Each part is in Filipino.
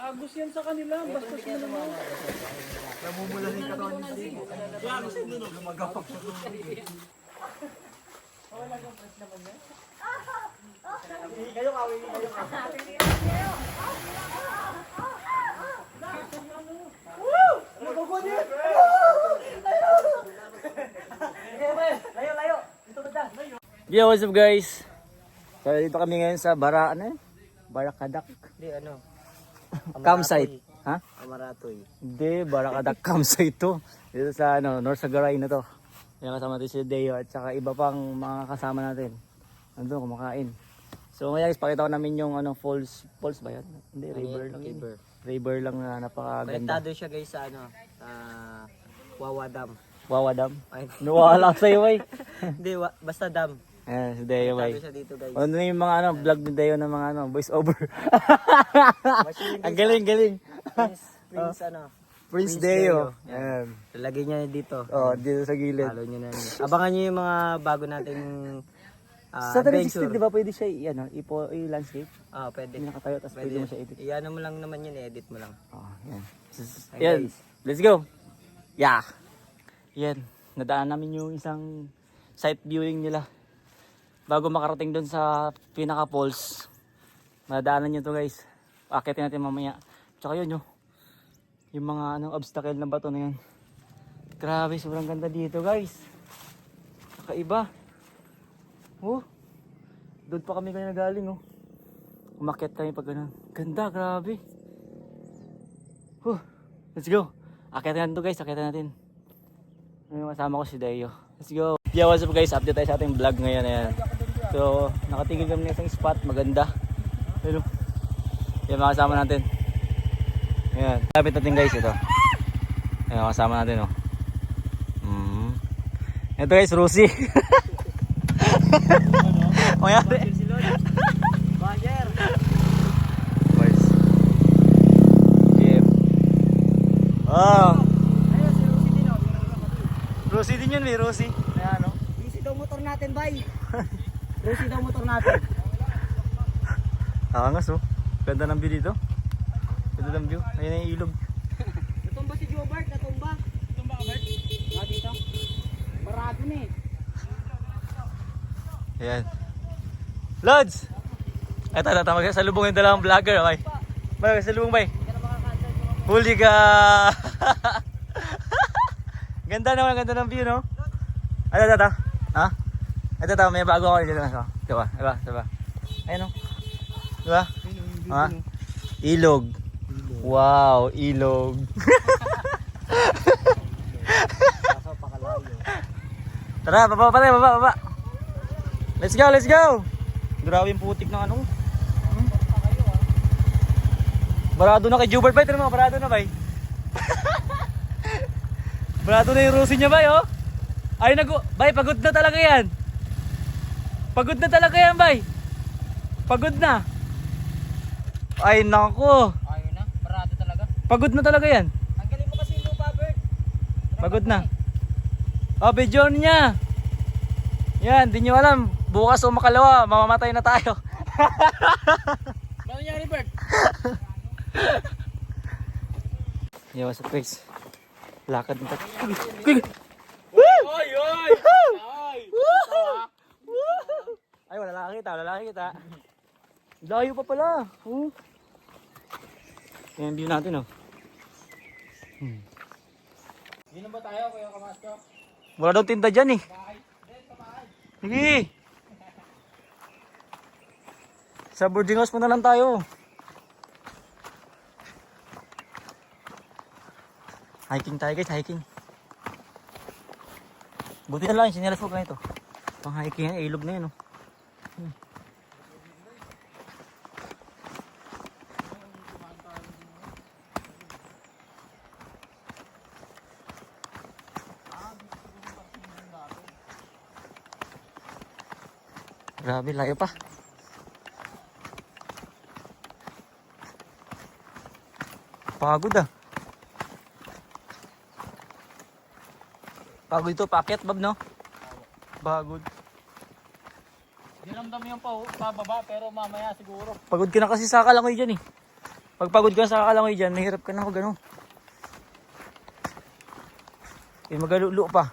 Agos yan sa kanila, basta sila naman. Namumula rin ka naman din. Yan, lumagawak sa tubig. Kayo kawin, kayo kawin. Woo! Nagugod yun! Layo, layo! Dito ba dyan? Yo, what's up guys? So dito kami ngayon sa Barakadak. Hindi, ano? Campsite. Ha? Amaratoy. Hindi, Barakadak campsite to. Dito sa North Sagaray na to. Yan kasama natin si Deo at saka iba pang mga kasama natin. Nandun kumakain. So ngayon guys, pakita ko namin yung falls ba yan? Hindi, river lang yun. River lang na napakaganda. Konektado siya guys sa sa Wawa Dam. Wawa Dam. Nawala sa'yo ay. Hindi, basta dam. Ayan, si Deo ay. Konektado siya dito guys. Ano yung mga vlog ni Deo ng mga voice over. Ang galing. Prince Deo. Ayan. Lalagay niya dito. Oh, dito sa gilid. Follow niyo na. Abangan niyo yung mga bago nating Sa 360, adventure. di ba pwede siya i-landscape? Pwede. Hindi nakatayo, tapos pwede mo siya edit. Iyan mo lang naman yun, edit mo lang. Oh, yan. Hey, Yan. guys. Let's go. Yeah. Yan. Nadaan namin yung isang site viewing nila. Bago makarating doon sa pinaka falls. Nadaanan nyo to guys. Akitin natin mamaya. Tsaka yun yung mga obstacle na bato na yan. Grabe, sobrang ganda dito guys. Kakaiba. Oh. Doon pa kami kaya nagaling umakyat kami pag ganun. Ganda, grabe. Let's go. Akitin natin to guys, akitin natin. Kasama ko si Deo. Let's go. Yeah, what's up guys? Update tayo sa ating vlog ngayon. Ayan. So, nakatigil kami ng isang spot. Maganda. Hello. Yan, makasama natin. Ayan. Lapit natin guys ito. Ayan, makasama natin Ito guys, Rosie. Mayari. Bayer! Boys. Jeep. Oh. Ayun, si Rosie din Rosie din yun, may Rosie. Ayan Easy daw motor natin, bay! Rosie daw motor natin. Angas Ganda ng view dito. Ganda ng view. Ayun yung ilog. Natumba si Jobart, natumba. Natumba ka, Bart? Dito. Barado na Ayan. Lods! Ito, magsasalubong yung dalawang vlogger. Okay. Magsasalubong bay. Huli ka! Ganda naman, ganda ng view, no? Ito. Ha? Ito, may bago ako dito. Diba? Ayun, diba? Ha? Ilog. Wow, ilog. Tara, baba. Let's go. Grabe yung putik ng Barado na kay Jubert bay, tira mo, barado na bay. Barado na yung Rosie niya bay, Ay bay, pagod na talaga yan. Pagod na. Ay nako. Ayun na, barado talaga. Pagod na talaga yan. Ang galing mo kasi yung lupa, Bert. Pagod na. Video niya. Yan, di nyo alam. Bukas o makalawa, mamamatay na tayo. Ano nangyari, Bert? Yo, what's up guys? Lakad na tayo. Oy! Ay, wala kita. Layo pa pala. Yan view natin Yun ba tayo, Kuya Kamasko? Wala daw tinda dyan Sige. Sa boarding house muna lang tayo. Hiking tayo guys, hiking. Buti na lang yung sinelas ko ganito. Pang hiking yan, ilog na yun Grabe, layo pa. Pagod Pagod ito, paakyat Bob, no? Pagod. Yun Ramdam yung pababa pero mamaya siguro. Pagod ka na kasi sa kalangoy dyan eh. Pag pagod ka sa kalangoy dyan, mahirap ka na mag ano. Eh, magalulo pa.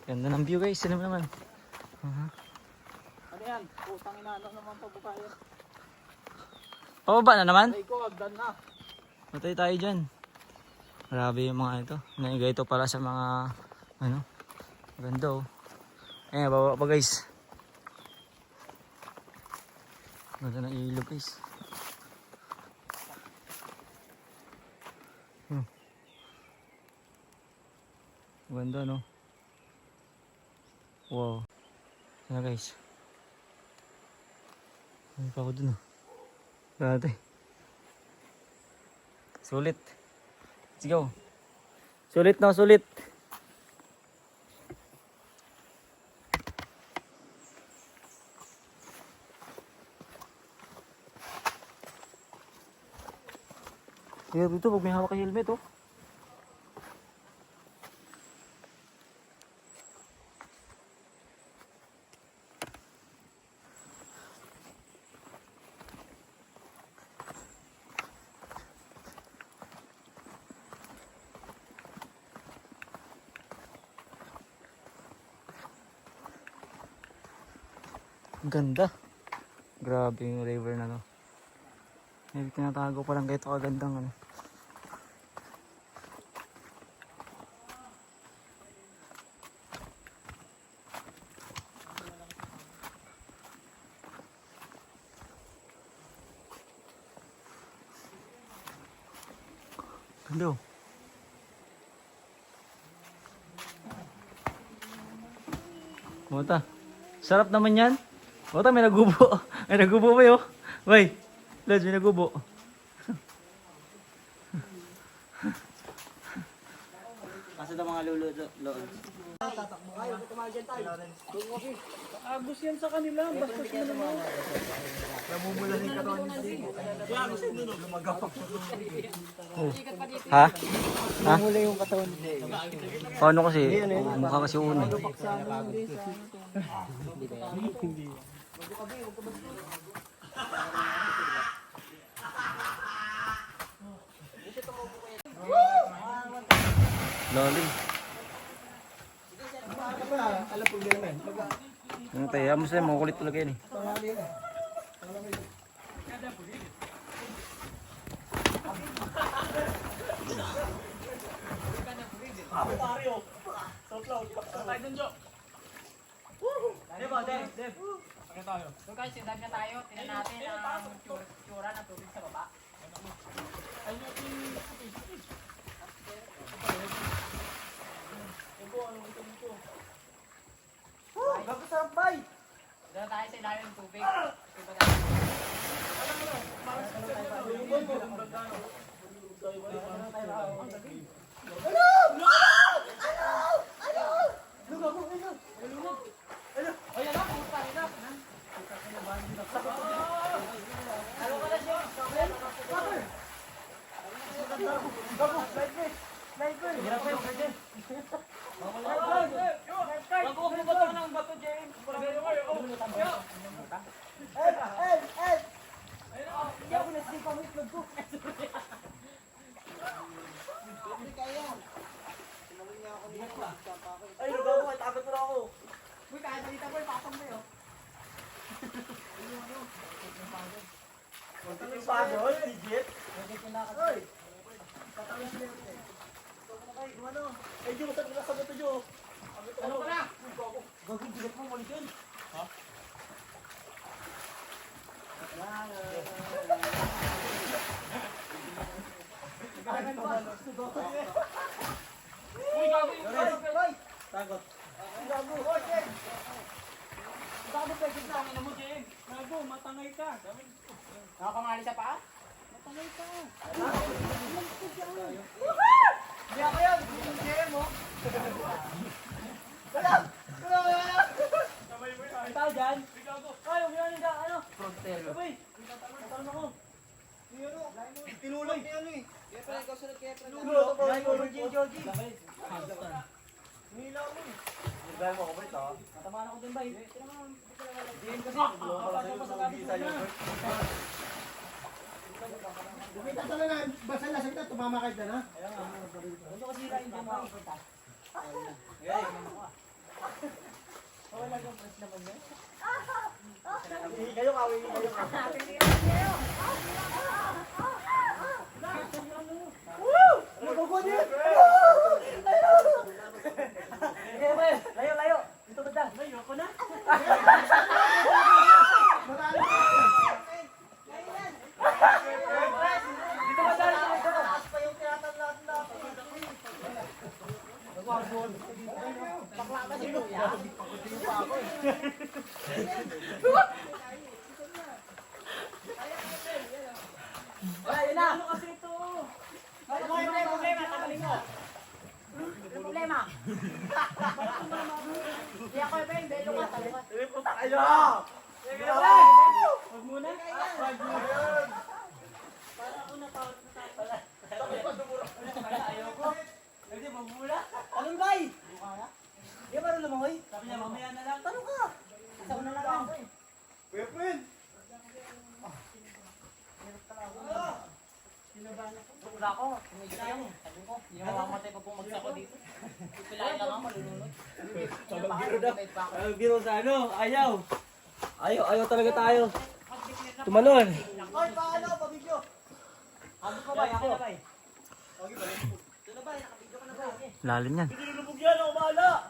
Ganda ng view guys, ano naman. Ano yan? Putang ina, ano naman pabuka yan? Pababa na naman? Ay ko, agdan na. Matay tayo dyan. Grabe yung mga ito. Naigay ito para sa mga ano. Maganda oh. Ayan, baba pa guys. Ganda ng ilog guys. Ganda no. Wow. Ano guys. Ano pa ako dun oh. Dati. Sulit. Let's go. Sulit na, sulit. Kaya dito pag may hawak ka helmet oh. Ang ganda. Grabe yung river na to. May tinatago pa lang kayo ito kagandang ano. Ganda oh. Mata. Sarap naman yan. Mata, may nagubo. May nagubo ba yun? Bay, Lods, may nagubo. Kasi daw mga lolo. Agos yan sa kanila, basta sila naman. Ha? Ha? Mula yung katawan. Paano kasi? Mukha kasi uno. Lalim. Ano tayo? Amos na, makukulit talaga yan eh. So guys, sindag na tayo. Tingnan natin ang tsura ng tubig sa baba. Bago sa bay! Dito tayo sa ilalim ng tubig. Diba tayo? Ay, nagawa ko, takot na ako. Uy, kahit dito boy, pasok mo yun. Yung pagod, legit. Ay! Ay, di mo sa sagot to, Jo. Ano ka na? Gagawin bigat mo, mali yun. Ha? Uy, gago yung Takot. gago pwede sa akin mo, Jeng. Gago, matangay ka. Nakakamali sa paa? Hindi ako yun. Hindi mo. Ay, tao dyan. Ay, huwag yan, ano? Uy, talo ako. Tinulog ni ano eh. Kaya pala ikaw sunod kaya pala. Tinulog ako. Tinulog ni Joji. Hila mo eh. Natamaan ako din ba? Diyan kasi. Kapasok pa sa gabi ko na. Kumita ka na, basta lasag na, tumama kayo dyan ha. Ano kasi hirain dyan ba? Wala kang press naman yan. Kayo kawin, kayo kawin. Layo, layo. Dito ba dyan? Layo ako na. Dito ba dyan? Taas pa yung tinatandaan natin. Bakla ka si Kuya. Ayun na. Ano kasi ito? Ano yung problema? Tagalin mo. Ano problema? Hindi ako yung belo ka. Talungan. Puta kayo! Huwag muna. Para ako natawag na tayo. Ayoko. Hindi, magmula. Anong bay? Di ba rin lumangoy? Sabi niya, mamaya na lang. Tanong ka! Isa ko na lang ako eh. Kuya friend! Wala ako. Tumigil ako. Sabi ko, hindi mo mamamatay pag bumagsak ko dito. Pipilain lang ako, malulunod. Biro sa ano? Ayaw. Ayaw talaga tayo. Tumalon. Oy, paano? Pabidyo! Ako pa ba? Ako ba? Ito na ba? Nakabidyo ka na ba? Lalim yan. Hindi lubog yan. Ako bahala.